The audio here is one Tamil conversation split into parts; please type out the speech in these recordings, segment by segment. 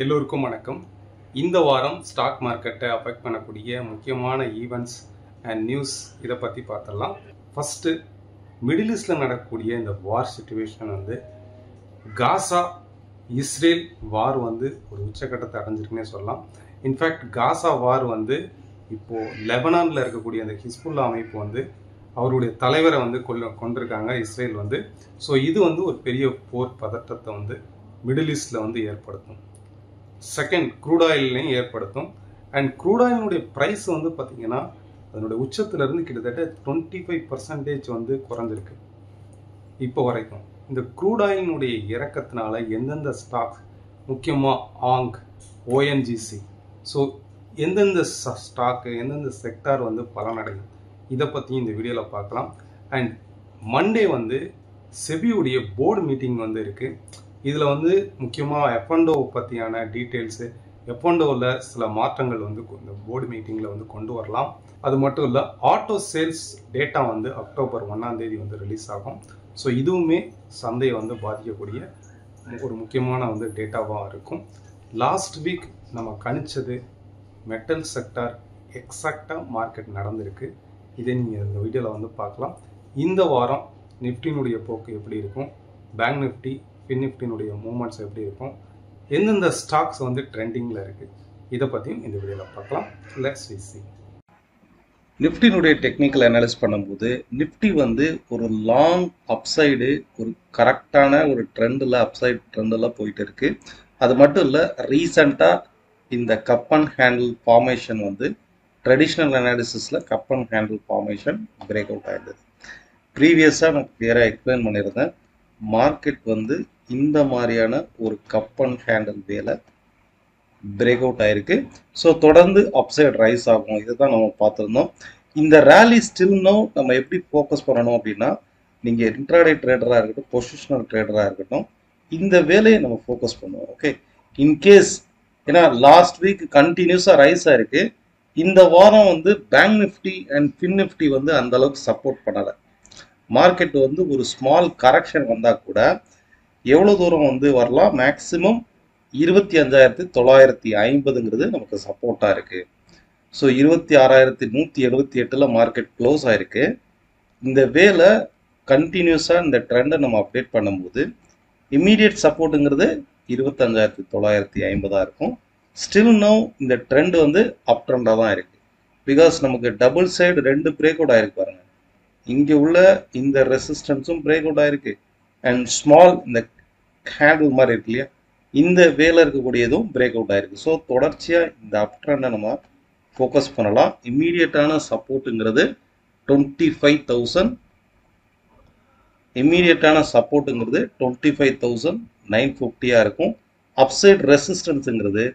எல்லோருக்கும் வணக்கம். இந்த வாரம் ஸ்டாக் மார்க்கெட்டை அஃபெக்ட் பண்ணக்கூடிய முக்கியமான ஈவெண்ட்ஸ் அண்ட் நியூஸ் இதை பற்றி பார்த்துடலாம். ஃபஸ்ட்டு, மிடில் ஈஸ்டில் நடக்கக்கூடிய இந்த வார் சிச்சுவேஷன் காசா இஸ்ரேல் வார் ஒரு உச்சக்கட்டத்தை அடைஞ்சிருக்குன்னே சொல்லலாம். இன்ஃபேக்ட் காசா வார் இப்போது லெபனானில் இருக்கக்கூடிய அந்த ஹிஸ்புல்லா அமைப்பு அவருடைய தலைவரை கொண்டிருக்காங்க இஸ்ரேல் ஸோ இது ஒரு பெரிய போர் பதட்டத்தை மிடில் ஈஸ்டில் ஏற்படுத்தும். செகண்ட், க்ரூட் ஆயிலையும் ஏற்படுத்தும். அண்ட் க்ரூட் ஆயிலுடைய ப்ரைஸ் பார்த்தீங்கன்னா அதனுடைய உச்சத்திலிருந்து கிட்டத்தட்ட 25% குறைஞ்சிருக்கு இப்போ வரைக்கும். இந்த க்ரூட் ஆயிலினுடைய இறக்கத்தினால எந்தெந்த ஸ்டாக், முக்கியமாக ஆங், ஓஎன்ஜிசி, ஸோ எந்தெந்த ஸ்டாக்கு, எந்தெந்த செக்டார் பலனடையும், இதை பற்றியும் இந்த வீடியோவில் பார்க்கலாம். அண்ட் மண்டே செபியுடைய போர்டு மீட்டிங் இருக்குது. இதில் முக்கியமாக எஃப்என்டோ பற்றியான டீட்டெயில்ஸு, எஃப்என்டோவில் சில மாற்றங்கள் இந்த போர்டு மீட்டிங்கில் கொண்டு வரலாம். அது மட்டும் இல்லை, auto sales data October 1 release ஆகும். ஸோ இதுவுமே சந்தையை பாதிக்கக்கூடிய ஒரு முக்கியமான டேட்டாவாக இருக்கும். லாஸ்ட் வீக் நம்ம கணிச்சது மெட்டல் செக்டார் எக்ஸாக்டாக மார்க்கெட் நடந்திருக்கு. இதை நீங்கள் இந்த வீடியோவில் பார்க்கலாம். இந்த வாரம் நிஃப்டினுடைய போக்கு எப்படி இருக்கும், பேங்க் நிஃப்டி, ஃபின் நிஃப்டினுடைய மூவ்மெண்ட்ஸ் எப்படி இருக்கும், எந்தெந்த ஸ்டாக்ஸ் ட்ரெண்டிங்கில் இருக்குது, இதை பற்றியும் இந்த வீடியோவில் பார்க்கலாம். Let's see. நிஃப்டினுடைய டெக்னிக்கல் அனாலிஸ் பண்ணும்போது நிஃப்டி ஒரு லாங் அப்சைடு, ஒரு கரெக்டான ஒரு ட்ரெண்டில், அப்சைடு ட்ரெண்டில் போயிட்டு இருக்கு. அது மட்டும் இல்லை, ரீசண்டாக இந்த cup and handle formation traditional அனாலிசிஸில் cup and handle formation break out ஆகிடுது. ப்ரீவியஸாக நான் கிளியராக எக்ஸ்பிளைன் பண்ணியிருந்தேன். மார்க்கெட் இந்த மாதிரியான ஒரு கப் அண்ட் ஹேண்டில் வேலை பிரேக் அவுட் ஆயிருக்கு. ஸோ தொடர்ந்து அப்சைட் ரைஸ் ஆகும். இதை தான் நம்ம பார்த்துருந்தோம். இந்த ரேலி ஸ்டில் நோ நம்ம எப்படி ஃபோக்கஸ் பண்ணணும் அப்படின்னா, நீங்கள் இன்ட்ராடே ட்ரேடராக இருக்கட்டும், பொசிஷனல் ட்ரேடராக இருக்கட்டும், இந்த வேலையை நம்ம ஃபோக்கஸ் பண்ணுவோம். ஓகே, இன்கேஸ் ஏன்னா லாஸ்ட் வீக் கண்டினியூஸாக ரைஸ் ஆயிருக்கு. இந்த வாரம் bank Nifty and fin Nifty அந்த அளவுக்கு சப்போர்ட் பண்ணலை. மார்க்கெட் ஒரு ஸ்மால் கரெக்ஷன் வந்தால் கூட எவ்வளோ தூரம் வரலாம், மேக்ஸிமம் 25,950 நமக்கு சப்போர்ட்டாக இருக்குது. ஸோ 26,178 மார்க்கெட் க்ளோஸ் ஆயிருக்கு. இந்த வேலை கண்டினியூஸாக இந்த ட்ரெண்டை நம்ம அப்டேட் பண்ணும்போது இம்மீடியட் சப்போர்ட்டுங்கிறது 25,950 இருக்கும். ஸ்டில் நோ இந்த ட்ரெண்ட் அப் ட்ரெண்டாக தான் இருக்குது. பிகாஸ் நமக்கு டபுள் சைடு 2 பிரேக் அவுட் ஆயிருக்கு பாருங்க. இங்கே உள்ள இந்த ரெசிஸ்டன்ஸும் பிரேக் அவுட் ஆயிருக்கு. அண்ட் ஸ்மால் இந்த ஹேண்டில் மாதிரி இருக்கு இல்லையா, இந்த வேலை இருக்கக்கூடியதும் பிரேக் அவுட் ஆயிருக்கு. ஸோ தொடர்ச்சியாக இந்த அப் ட்ரெண்டை நம்ம ஃபோக்கஸ் பண்ணலாம். இம்மீடியட்டான சப்போர்ட்டுங்கிறது 25,000, இம்மீடியட்டான சப்போர்ட்டுங்கிறது 25,950 இருக்கும். அப்சைட் ரெசிஸ்டன்ஸுங்கிறது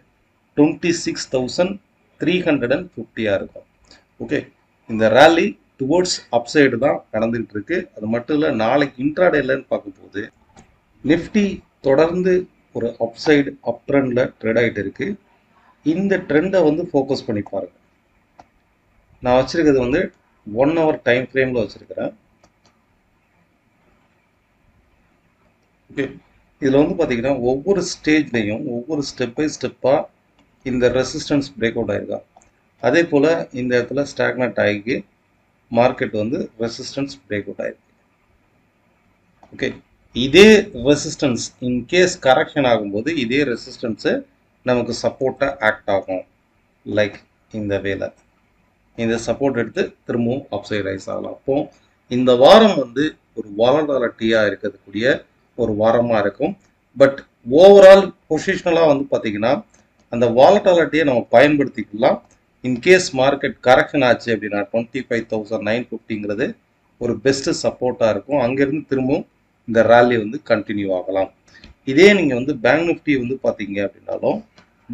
26,350 இருக்கும். ஓகே, இந்த ரேலி டுவோர்ட்ஸ் அப்சைடு தான் நடந்துகிட்டு இருக்கு. அது மட்டும் இல்லை, நாளைக்கு இன்ட்ராடேலன்னு பார்க்கும்போது நிஃப்டி தொடர்ந்து ஒரு அப்சைடு அப் ட்ரெண்டில் ட்ரேட் ஆகிட்டு இருக்கு. இந்த ட்ரெண்டை ஃபோக்கஸ் பண்ணி பாருங்க. நான் வச்சிருக்கிறது 1 hour டைம் ஃப்ரேமில் வச்சிருக்கிறேன். ஓகே, இதில் பார்த்தீங்கன்னா ஒவ்வொரு ஸ்டேஜ்லையும் ஒவ்வொரு ஸ்டெப் பை ஸ்டெப்பாக இந்த ரெசிஸ்டன்ஸ் பிரேக் அவுட் ஆயிருக்கா. அதே போல் இந்த இடத்துல ஸ்டாக்னட் ஆகி மார்க்கெட் ரெசிஸ்டன்ஸ் பிரேக் அவுட் ஆயிருக்கு. ஓகே, இதே ரெசிஸ்டன்ஸ் இன்கேஸ் கரெக்ஷன் ஆகும்போது இதே ரெசிஸ்டன்ஸு நமக்கு சப்போர்ட்டாக ஆக்ட் ஆகும். லைக் இந்த வேலை, இந்த சப்போர்ட் எடுத்து திரும்பவும் அப்சைட் ரைஸ் ஆகலாம். அப்போ இந்த வாரம் ஒரு வாலட்டாலிட்டியாக இருக்கக்கூடிய ஒரு வாரமாக இருக்கும். பட் ஓவரால் பொசிஷனலாக பார்த்தீங்கன்னா அந்த வாலட்டாலிட்டியை நம்ம பயன்படுத்திக்கலாம். இன்கேஸ் மார்க்கெட் கரெக்ஷன் ஆச்சு அப்படின்னா 25,950 ஒரு பெஸ்ட் சப்போர்ட்டாக இருக்கும். அங்கேருந்து திரும்பவும் இந்த ரேலி கண்டினியூ ஆகலாம். இதே நீங்கள் பேங்க் நிஃப்டி பார்த்தீங்க அப்படின்னாலும்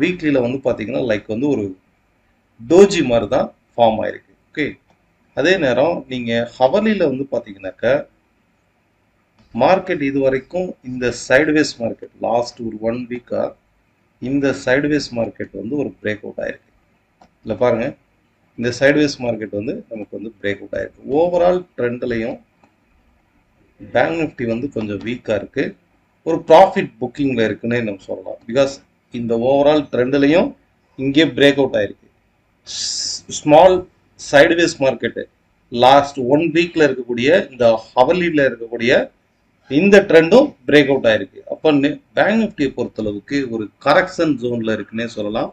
வீக்லியில் பார்த்தீங்கன்னா லைக் ஒரு டோஜி மாதிரி தான் ஃபார்ம் ஆயிருக்கு. ஓகே, அதே நேரம் நீங்கள் ஹவர்லியில் பார்த்தீங்கன்னாக்கா மார்க்கெட் இது வரைக்கும் இந்த சைடுவேஸ் மார்க்கெட் லாஸ்ட் ஒரு 1 வீக்காக இந்த சைடுவேஸ் மார்க்கெட் ஒரு பிரேக் அவுட் ஆயிருக்கு. இல்லை பாருங்க, இந்த சைடுவேஸ் மார்க்கெட் நமக்கு பிரேக் அவுட் ஆயிருக்கு. ஓவரால் ட்ரெண்ட்லையும் பேங்க் நிஃப்டி கொஞ்சம் வீக்காக இருக்குது. ஒரு ப்ராஃபிட் புக்கிங்கில் இருக்குன்னு நம்ம சொல்லலாம். பிகாஸ் இந்த ஓவரால் ட்ரெண்ட்லையும் இங்கே பிரேக் அவுட் ஆயிருக்கு. ஸ்மால் சைடுவேஸ் மார்க்கெட்டு லாஸ்ட் 1 வீக்ல இருக்கக்கூடிய இந்த ஹவர்லியில் இருக்கக்கூடிய இந்த ட்ரெண்டும் பிரேக் அவுட் ஆயிருக்கு. அப்போ பேங்க் நிஃப்டியை பொறுத்தளவுக்கு ஒரு கரெக்ஷன் ஜோன்ல இருக்குன்னே சொல்லலாம்.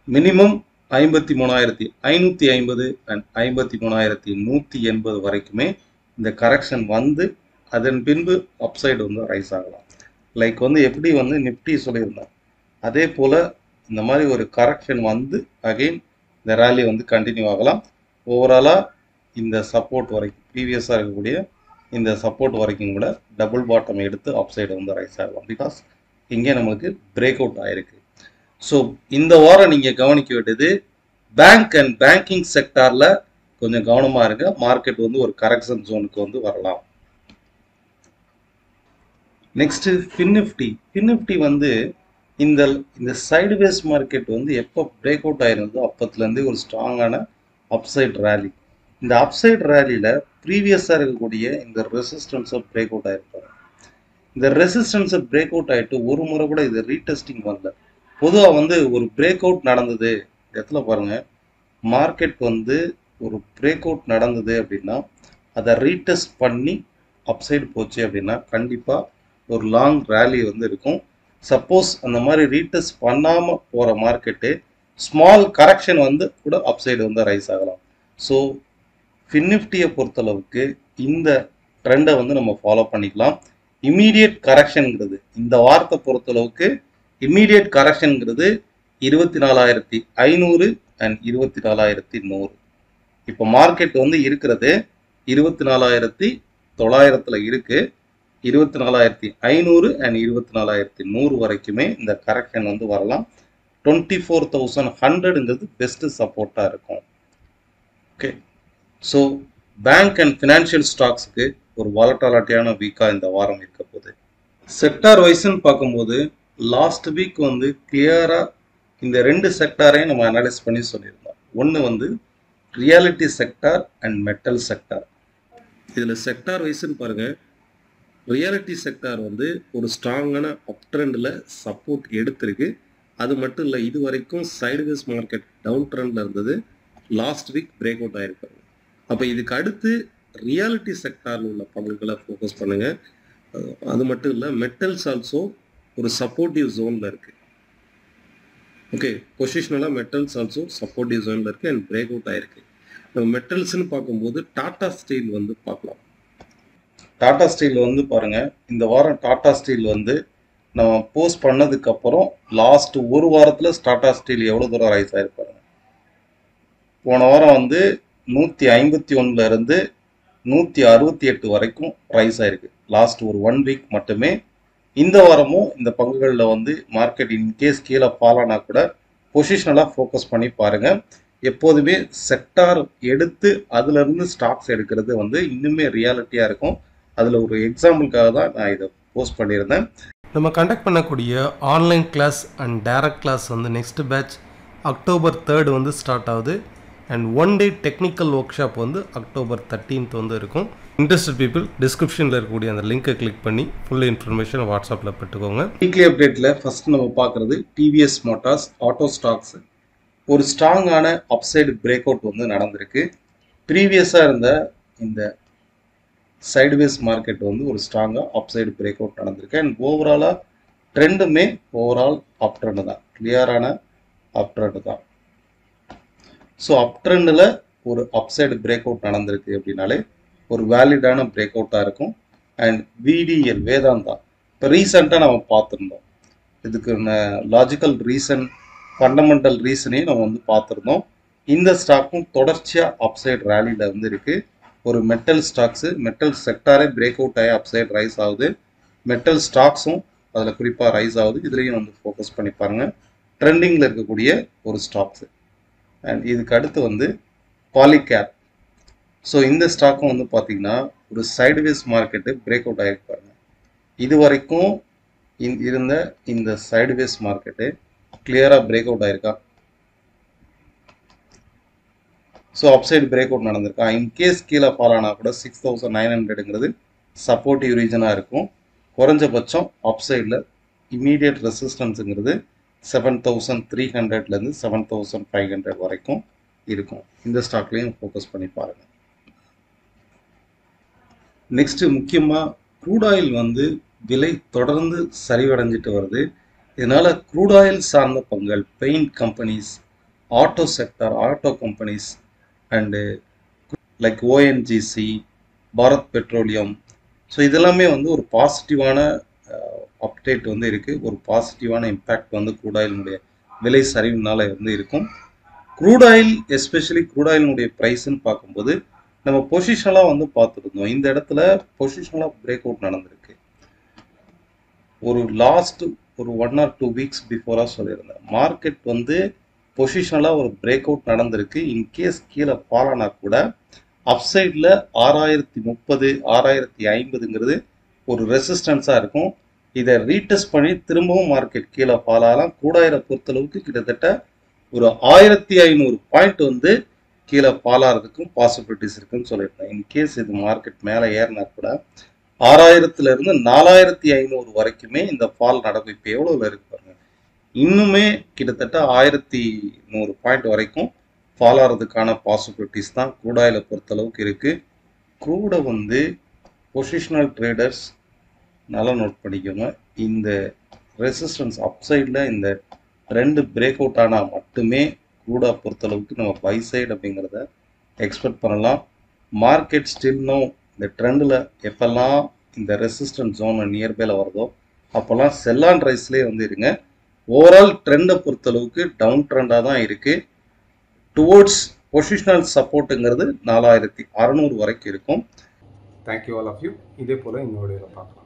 மினிமம் 53,550 அண்ட் 53,180 வரைக்குமே இந்த கரெக்ஷன் வந்து அதன் பின்பு அப்சைடு வந்து ரைஸ் ஆகலாம். லைக் வந்து எப்படி வந்து நிஃப்டி சொல்லியிருந்தோம், அதே போல இந்த மாதிரி ஒரு கரெக்ஷன் வந்து அகெயின் இந்த ரேலி வந்து கண்டினியூ ஆகலாம். ஓவராலாக இந்த சப்போர்ட் வரைக்கும் ப்ரீவியஸாக இருக்கக்கூடிய இந்த சப்போர்ட் வரைக்கும் கூட டபுள் பாட்டம் எடுத்து அப்சைடு வந்து ரைஸ் ஆகலாம். பிகாஸ் இங்கே நம்மளுக்கு பிரேக் அவுட் ஆயிருக்கு. ஸோ இந்த வாரம் நீங்கள் கவனிக்க வேண்டியது பேங்க் அண்ட் பேங்கிங் செக்டாரில் கொஞ்சம் கவனமாக இருங்க. மார்க்கெட் வந்து ஒரு கரெக்ஷன் ஜோனுக்கு வந்து வரலாம். நெக்ஸ்ட் ஃபின்னிஃப்டி வந்து இந்த சைடுவேஸ் மார்க்கெட் வந்து எப்போ பிரேக் அவுட் ஆயிருந்தோ அப்பத்துலேருந்து ஒரு ஸ்ட்ராங்கான அப்சைட் ரேலி. இந்த அப்சைட் ரேலியில் ப்ரீவியஸாக இருக்கக்கூடிய இந்த ரெசிஸ்டன்ஸை பிரேக் அவுட் ஆயிருப்பாங்க. இந்த ரெசிஸ்டன்ஸை பிரேக் அவுட் ஆகிட்டு ஒரு முறை கூட இது ரீடெஸ்டிங் பண்ணல. பொதுவாக வந்து ஒரு பிரேக் அவுட் நடந்தது இடத்துல பாருங்க, மார்க்கெட் வந்து ஒரு பிரேக் அவுட் நடந்தது அப்படின்னா அதை ரீடெஸ்ட் பண்ணி அப்சைடு போச்சு அப்படின்னா கண்டிப்பாக ஒரு லாங் ரேலி வந்து இருக்கும். சப்போஸ் அந்த மாதிரி ரீடெஸ்ட் பண்ணாமல் போகிற மார்க்கெட்டு ஸ்மால் கரெக்ஷன் வந்து கூட அப்சைடு வந்து ரைஸ் ஆகலாம். ஸோ ஃபின்னிஃப்டியை பொறுத்தளவுக்கு இந்த ட்ரெண்டை வந்து நம்ம ஃபாலோ பண்ணிக்கலாம். இம்மீடியட் கரெக்ஷனுங்கிறது இந்த வாரத்தை பொறுத்தளவுக்கு இம்மீடியட் கரெக்ஷனுங்கிறது 24,500 அண்ட் 24,100. இப்போ மார்க்கெட் வந்து இருக்கிறது 24,900 இருக்கு. 24,500 அண்ட் 24,100 வரைக்குமே இந்த கரெக்ஷன் வந்து வரலாம். 24,100ங்கிறது பெஸ்ட் சப்போர்ட்டா இருக்கும். Okay, so bank and financial ஸ்டாக்ஸுக்கு ஒரு வாலட்டாலிட்டியான வீக்காக இந்த வாரம் இருக்க போகுது. செக்டார் வைஸ்ன்னு பார்க்கும்போது லாஸ்ட் வீக் வந்து கிளியராக இந்த 2 செக்டாரையும் நம்ம அனலைஸ் பண்ணி சொல்லியிருந்தோம். ஒன்று வந்து reality sector and metal sector. இதில் செக்டார் வைஸ்ன்னு பாருங்கள், ரியாலிட்டி செக்டார் வந்து ஒரு ஸ்ட்ராங்கான அப் ட்ரெண்டில் சப்போர்ட் எடுத்திருக்கு. அது மட்டும் இல்லை, இது வரைக்கும் சைடுவேஸ் மார்க்கெட் டவுன் ட்ரெண்டில் இருந்தது. லாஸ்ட் வீக் பிரேக் அவுட் ஆகிருக்காங்க. அப்போ இதுக்கு அடுத்து ரியாலிட்டி செக்டாரில் உள்ள பங்குகளை ஃபோக்கஸ் பண்ணுங்கள். அது மட்டும் இல்லை, மெட்டல்ஸ் ஆல்சோ ஒரு சப்போர்ட்டிவ் ஜோனில் இருக்குது. ஓகே, பொசிஷனலாக மெட்டல்ஸ் ஆல்சோ சப்போர்ட்டிவ் ஜோனில் இருக்குது அண்ட் பிரேக் அவுட் ஆகிருக்கு. நம்ம மெட்டல்ஸ்ன்னு பார்க்கும்போது டாடா ஸ்டீல் வந்து பார்க்கலாம். டாடா ஸ்டீல் வந்து பாருங்கள், இந்த வாரம் டாடா ஸ்டீல் வந்து நம்ம போஸ்ட் பண்ணதுக்கப்புறம் லாஸ்ட் ஒரு வாரத்தில் டாடா ஸ்டீல் எவ்வளோ தூரம் ரைஸ் ஆகிருப்பாருங்க. போன வாரம் வந்து 151 இருந்து 168 வரைக்கும் ரைஸ் ஆயிருக்கு. லாஸ்ட் ஒரு 1 வீக் மட்டுமே. இந்த வாரமும் இந்த பங்குகளில் வந்து மார்க்கெட் இன்கேஸ் கீழே ஃபாலானா கூட பொசிஷனலாக ஃபோக்கஸ் பண்ணி பாருங்கள். எப்போதுமே செக்டார் எடுத்து அதிலிருந்து ஸ்டாக்ஸ் எடுக்கிறது வந்து இன்னுமே ரியாலிட்டியாக இருக்கும். அதில் ஒரு எக்ஸாம்பிளுக்காக தான் நான் இதை போஸ்ட் பண்ணியிருந்தேன். நம்ம கண்டக்ட் பண்ணக்கூடிய online class and direct class வந்து நெக்ஸ்ட் பேட்ச் October 3rd வந்து ஸ்டார்ட் ஆகுது. And 1 day technical workshop வந்து October 13th வந்து இருக்கும். இன்ட்ரெஸ்டட் பீப்புள் டிஸ்கிரிப்ஷனில் இருக்கக்கூடிய அந்த லிங்கை கிளிக் பண்ணி ஃபுல் இன்ஃபர்மேஷன் வாட்ஸ்அப்பில் பெற்றுக்கோங்க. வீக்லி அப்டேட்டில் ஃபர்ஸ்ட் நம்ம பார்க்குறது டிவிஎஸ் மோட்டார்ஸ் ஆட்டோ ஸ்டாக்ஸ். ஒரு ஸ்ட்ராங்கான அப்சைடு பிரேக் அவுட் வந்து நடந்திருக்கு. ப்ரீவியஸாக இருந்த இந்த சைடுவேஸ் மார்க்கெட் வந்து ஒரு ஸ்ட்ராங்காக அப்சைடு பிரேக் அவுட் நடந்திருக்கு. அண்ட் ஓவராலாக ட்ரெண்டுமே ஓவரால் அப் ட்ரெண்டு தான், கிளியரான அப் ட்ரெண்டு தான். ஸோ அப் ட்ரெண்டில் ஒரு அப்சைடு பிரேக் அவுட் நடந்திருக்கு அப்படின்னாலே ஒரு வேலிடான பிரேக் அவுட்டாக இருக்கும். அண்ட் விடிஎல் வேதாந்தா இப்போ ரீசெண்டாக நம்ம பார்த்துருந்தோம். இதுக்கு லாஜிக்கல் ரீசன், ஃபண்டமெண்டல் ரீசனையும் நம்ம வந்து பார்த்துருந்தோம். இந்த ஸ்டாக்கும் தொடர்ச்சியாக அப்சைடு ரேலியில் வந்து இருக்குது. ஒரு மெட்டல் ஸ்டாக்ஸு, மெட்டல் செக்டாரே பிரேக் அவுட் ஆகி அப்சைட் ரைஸ் ஆகுது. மெட்டல் ஸ்டாக்ஸும் அதில் குறிப்பாக ரைஸ் ஆகுது. இதுலேயும் வந்து ஃபோக்கஸ் பண்ணி பாருங்கள். ட்ரெண்டிங்கில் இருக்கக்கூடிய ஒரு ஸ்டாக்ஸு. அண்ட் இதுக்கு அடுத்து வந்து பாலிகேப். ஸோ இந்த ஸ்டாக்கும் வந்து பார்த்தீங்கன்னா ஒரு சைடுவேஸ் மார்க்கெட்டு பிரேக் அவுட் ஆகிருப்பாருங்க. இது வரைக்கும் இருந்த இந்த சைடுவேஸ் மார்க்கெட்டு கிளியராக பிரேக் அவுட் ஆயிருக்கா. ஸோ அப்சைடு பிரேக் அவுட் நடந்திருக்கா. இன்கேஸ் கீழே ஃபால் ஆனால் கூட 6,900ங்கிறது சப்போர்ட்டிவ் ரீஜனாக இருக்கும். குறைஞ்சபட்சம் அப்சைடில் இம்மீடியட் ரெசிஸ்டன்ஸுங்கிறது 7300லேருந்து 7500 வரைக்கும் இருக்கும். இந்த ஸ்டாக்லையும் ஃபோக்கஸ் பண்ணி பாருங்கள். நெக்ஸ்ட் முக்கியமாக க்ரூட் ஆயில் வந்து விலை தொடர்ந்து சரிவடைஞ்சிட்டு வருது. இதனால க்ரூட் ஆயில் சார்ந்த பங்குகள், paint companies, auto sector, auto companies and like ONGC, Bharat petroleum, so இதெல்லாமே வந்து ஒரு பாசிட்டிவான அப்டேட் வந்து இருக்குது. ஒரு பாசிட்டிவான இம்பேக்ட் வந்து க்ரூட் ஆயிலுடைய விலை சரிவுனால வந்து இருக்கும். க்ரூட் ஆயில் எஸ்பெஷலி க்ரூட் ஆயிலுடைய ப்ரைஸ்ன்னு பார்க்கும்போது நம்ம பொசிஷனலாக வந்து பார்த்துருந்தோம். இந்த இடத்துல பொசிஷனலாக பிரேக் அவுட் நடந்திருக்கு. ஒரு லாஸ்ட் ஒரு 1 or 2 வீக்ஸ் பிஃபோராக சொல்லியிருந்தேன். மார்க்கெட் வந்து பொசிஷனலாக ஒரு பிரேக் அவுட் நடந்திருக்கு. இன்கேஸ் கீழே ஃபால் ஆனால் கூட அப்சைடில் 6030 6050ங்கிறது ஒரு ரெசிஸ்டன்ஸாக இருக்கும். இதை ரீடெஸ்ட் பண்ணி திரும்பவும் மார்க்கெட் கீழே ஃபால் ஆகலாம். க்ரூட் ஆயிலை பொறுத்தளவுக்கு கிட்டத்தட்ட ஒரு 1500 பாயிண்ட் வந்து கீழே ஃபால் ஆகிறதுக்கும் பாசிபிலிட்டிஸ் இருக்குன்னு சொல்லியிருந்தேன். இன்கேஸ் இது மார்க்கெட் மேலே ஏறினா கூட 6000லேருந்து 4500 வரைக்குமே இந்த ஃபால் நடக்கும். இப்போ எவ்வளோ இருக்கு பாருங்க, இன்னுமே கிட்டத்தட்ட 1100 பாயிண்ட் வரைக்கும் ஃபால் ஆகிறதுக்கான பாசிபிலிட்டிஸ் தான் க்ரூட் ஆயிலை பொறுத்தளவுக்கு இருக்குது. க்ரூடை வந்து பொசிஷனல் ட்ரேடர்ஸ் நல்லா நோட் பண்ணிக்கோங்க. இந்த ரெசிஸ்டன்ஸ் அப்சைடில் இந்த ட்ரெண்டு பிரேக் அவுட் ஆனால் மட்டுமே க்ரூடை பொறுத்தளவுக்கு நம்ம பை சைடு அப்படிங்கிறத எக்ஸ்பெக்ட் பண்ணலாம். மார்க்கெட் ஸ்டில் நோ இந்த ட்ரெண்டில் எப்பெல்லாம் இந்த ரெசிஸ்டன்ஸ் ஜோன் நியர்பைல வருதோ அப்போல்லாம் செல் ஆன் ரைஸ்லேயே வந்து இருங்க. ஓவரால் ட்ரெண்டை பொறுத்தளவுக்கு டவுன் ட்ரெண்டாக தான் இருக்குது. டுவோர்ட்ஸ் பொசிஷனல் சப்போர்ட்டுங்கிறது 4600 வரைக்கும் இருக்கும். Thank you all of you. இதே போல் இன்னொரு பார்க்கலாம்.